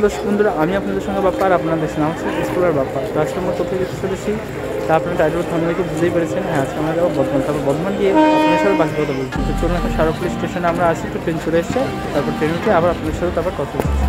নমস্কার দর্শক বন্ধুরা, আমি আপনাদের সঙ্গে বাপ্পা আর আপনারা দেখছেন আমার এক্সপ্লোরার বাপ্পা। তো আজকে আমরা কোথায় যেতে চলেছি তা আপনারা টাইটেল থাম্বনেলে বুঝতেই পেরেছেন। হ্যাঁ, আজকে আমরা যাবো বর্ধমান। তারপর বর্ধমান গিয়ে আপনাদের সাথে বাকি কথা বলছি। তো চলুন এখন সারাপুর স্টেশনে আমরা আসি, তো ট্রেন চলে এসছে, তারপর ট্রেন উঠে আবার আপনাদের সাথে তারপর কথা বলছি।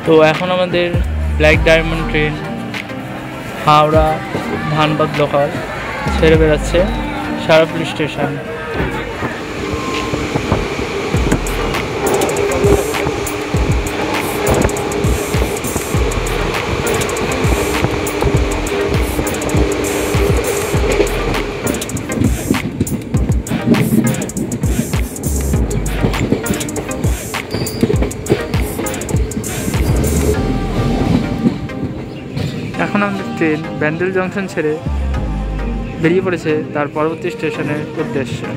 তো এখন আমাদের black diamond train Howrah Dhanbad local ছেড়ে বেড়াচ্ছে সারাপুর স্টেশন। এখন আমাদের ট্রেন ব্যান্ডেল জংশন ছেড়ে বেরিয়ে পড়েছে তার পরবর্তী স্টেশনের উদ্দেশ্যে।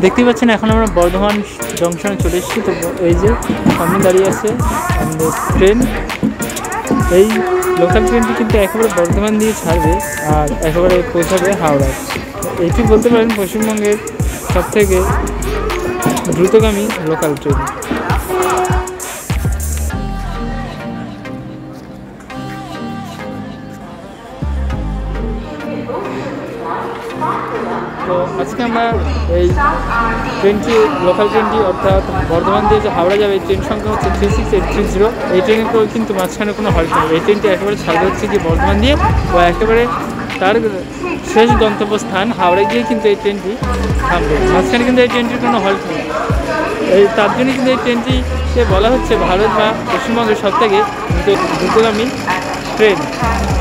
দেখতেই পাচ্ছেন এখন আমরা বর্ধমান জংশনে চলে এসেছি। তো এই যে সামনে দাঁড়িয়ে আছে আমাদের ট্রেন। এই লোকাল ট্রেনটি কিন্তু একেবারে বর্ধমান দিয়ে ছাড়বে আর একেবারে পৌঁছাবে হাওড়া। এইটি বলতে পারেন পশ্চিমবঙ্গের সবথেকে দ্রুতগামী লোকাল ট্রেন। তো আজকে আমরা এই ট্রেনটি লোকাল ট্রেনটি অর্থাৎ বর্ধমান দিয়ে যে হাওড়া যাবে, এই ট্রেন সংখ্যা হচ্ছে 36830। এই ট্রেনের কিন্তু মাঝখানে কোনো হল্ট নেই। এই ট্রেনটি একেবারে ছাড়বে হচ্ছে কি বর্ধমান দিয়ে ও একেবারে তার শেষ গন্তব্যস্থান হাওড়া গিয়ে কিন্তু এই ট্রেনটি থামবে। মাঝখানে কিন্তু এই ট্রেনটির কোনো হল্ট নেই। তার জন্য কিন্তু এই ট্রেনটিকে বলা হচ্ছে ভারত বা পশ্চিমবঙ্গের সবথেকে দ্রুতগামী ট্রেন।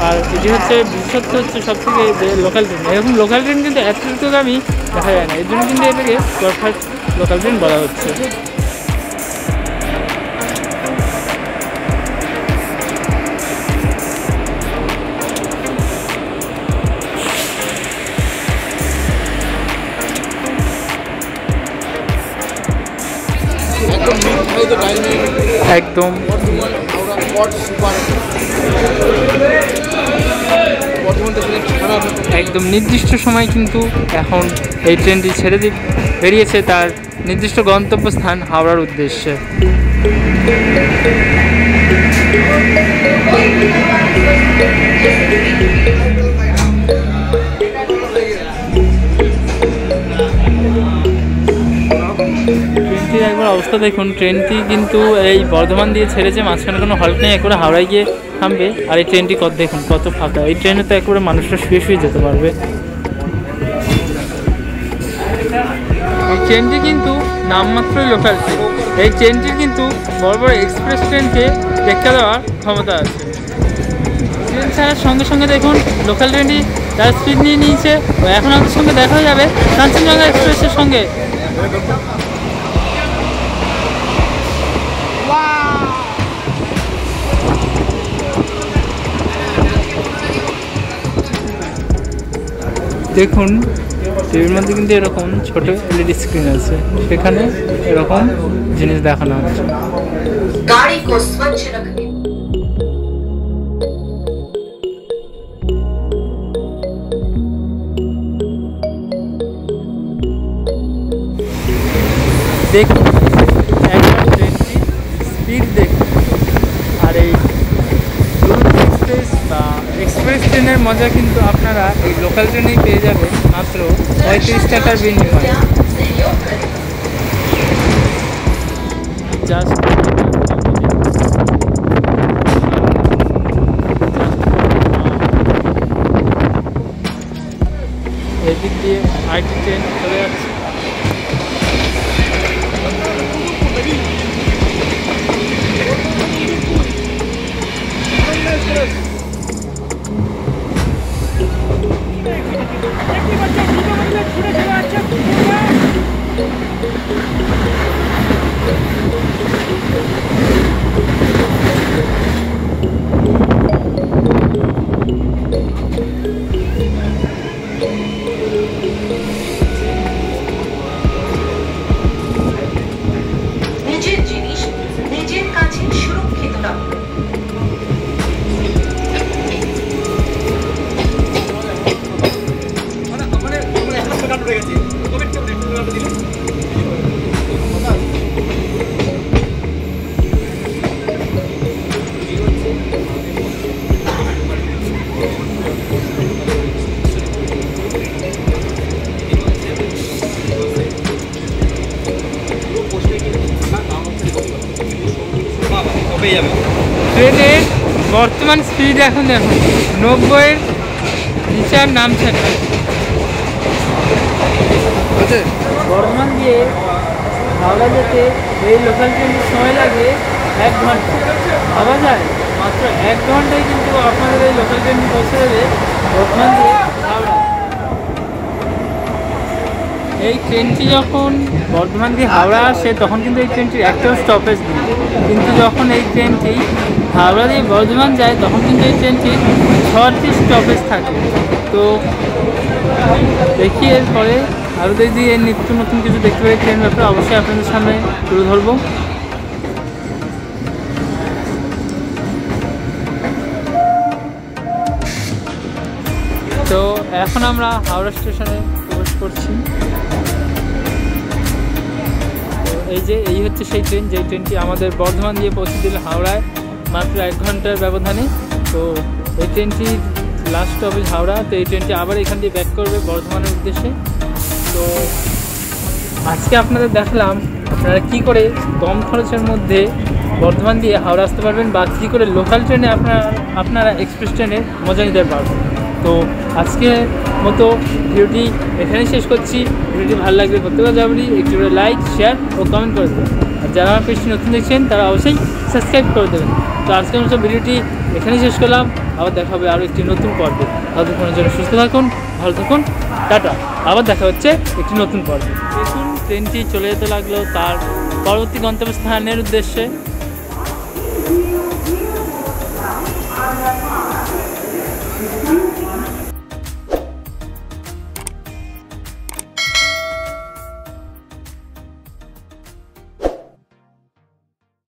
আর এটি হচ্ছে বিশেষত্ব হচ্ছে সবথেকে যে লোকাল ট্রেন। এরকম লোকাল ট্রেন কিন্তু এত দ্রুতগামী দেখা যায় না, এর জন্য কিন্তু এটাকে পারফেক্ট লোকাল ট্রেন বলা হচ্ছে। একদম একদম নির্দিষ্ট সময় কিন্তু এখন এই ট্রেনটি ছেড়ে বেরিয়েছে তার নির্দিষ্ট গন্তব্যস্থান হাওড়ার উদ্দেশ্যে। ট্রেনটির একবার অবস্থা দেখুন। ট্রেনটি কিন্তু এই বর্ধমান দিয়ে ছেড়েছে, মাঝখানে কোনো হল্ট নেই, একবারে হাওড়ায় গিয়ে থামবে। আর এই ট্রেনটি দেখুন কত ফাঁকা। এই ট্রেনে তো একবারে মানুষরা শুয়ে শুয়ে যেতে পারবে। এই ট্রেনটি কিন্তু নামমাত্রই লোকাল ট্রেন। এই ট্রেনটির কিন্তু বড় বড় এক্সপ্রেস ট্রেনকে টেক্কা দেওয়ার ক্ষমতা আছে। ট্রেন ছাড়ার সঙ্গে সঙ্গে দেখুন লোকাল ট্রেনটি তার স্পিড নিয়ে নিয়েছে। এখন আমাদের সঙ্গে দেখা হয়ে যাবে কাঞ্চনজঙ্ঘা এক্সপ্রেসের সঙ্গে। দেখুন টিভির মধ্যে কিন্তু এরকম ছোট এলইডি স্ক্রিন আছে, সেখানে এরকম জিনিস দেখানো হচ্ছে। গাড়ি কো স্বচ্ছ রাখনে দেখুন একবার ট্রেনটি স্পিড দেখুন। আর এই এক্সপ্রেস বা এক্সপ্রেস ট্রেনের মজা কিন্তু আপনারা এই লোকাল ট্রেনেই পেয়ে যাবেন মাত্র 35 টাকার বিনিময়ে। জাস্ট এদিক দিয়ে আরেকটি ট্রেন চলে যাচ্ছে। ট্রেনের বর্তমান স্পিড এখন দেখুন 90-এর নিচার নামছে না। বর্ধমান দিয়ে হাওড়া যেতে এই লোকাল ট্রেনের সময় লাগে 1 ঘন্টা। ভাবা যায় মাত্র 1 ঘন্টায় কিন্তু আপনাদের এই লোকাল ট্রেনটি পৌঁছে যাবে বর্ধমান দিয়ে হাওড়া। এই ট্রেনটি যখন বর্ধমান দিয়ে হাওড়া আসে তখন কিন্তু এই ট্রেনটির একটাও স্টপেজ নেই, কিন্তু যখন এই ট্রেনটি হাওড়া দিয়ে বর্ধমান যায় তখন কিন্তু এই ট্রেনটির 6টি স্টপেজ থাকে। তো দেখি এরপরে আরও যদি এর নিত্য নতুন কিছু দেখতে পাই ট্রেন ব্যাপারে অবশ্যই আপনাদের সামনে তুলে ধরবো। তো এখন আমরা হাওড়া স্টেশনে প্রবেশ করছি। এই হচ্ছে সেই ট্রেন, যেই ট্রেনটি আমাদের বর্ধমান দিয়ে পৌঁছে দিল হাওড়ায় মাত্র 1 ঘন্টার ব্যবধানে। তো এই ট্রেনটি লাস্ট স্টপেজ হাওড়া। তো এই ট্রেনটি আবার এখান দিয়ে ব্যাক করবে বর্ধমানের উদ্দেশ্যে। তো আজকে আপনাদের দেখালাম আপনারা কী করে কম খরচের মধ্যে বর্ধমান দিয়ে হাওড়া আসতে পারবেন, বা কী করে লোকাল ট্রেনে আপনারা এক্সপ্রেস ট্রেনের মজা নিতে পারবেন। তো আজকের মতো ভিডিওটি এখানেই শেষ করছি। ভিডিওটি ভালো লাগলে প্রত্যেকবার যাবেন একটু করে লাইক, শেয়ার ও কমেন্ট করে দেবেন। আর যারা আমার পেজটি নতুন দেখছেন তারা অবশ্যই সাবস্ক্রাইব করে দেবেন। তো আজকের মতো ভিডিওটি এখানেই শেষ করলাম। আবার দেখা হবে আরও একটি নতুন পর্বে। ততক্ষণের জন্য সুস্থ থাকুন, ভালো থাকুন, টাটা। আবার দেখা হচ্ছে একটি নতুন পর্বে। দেখুন ট্রেনটি চলে যেতে লাগলো তার পরবর্তী গন্তব্যস্থানের উদ্দেশ্যে।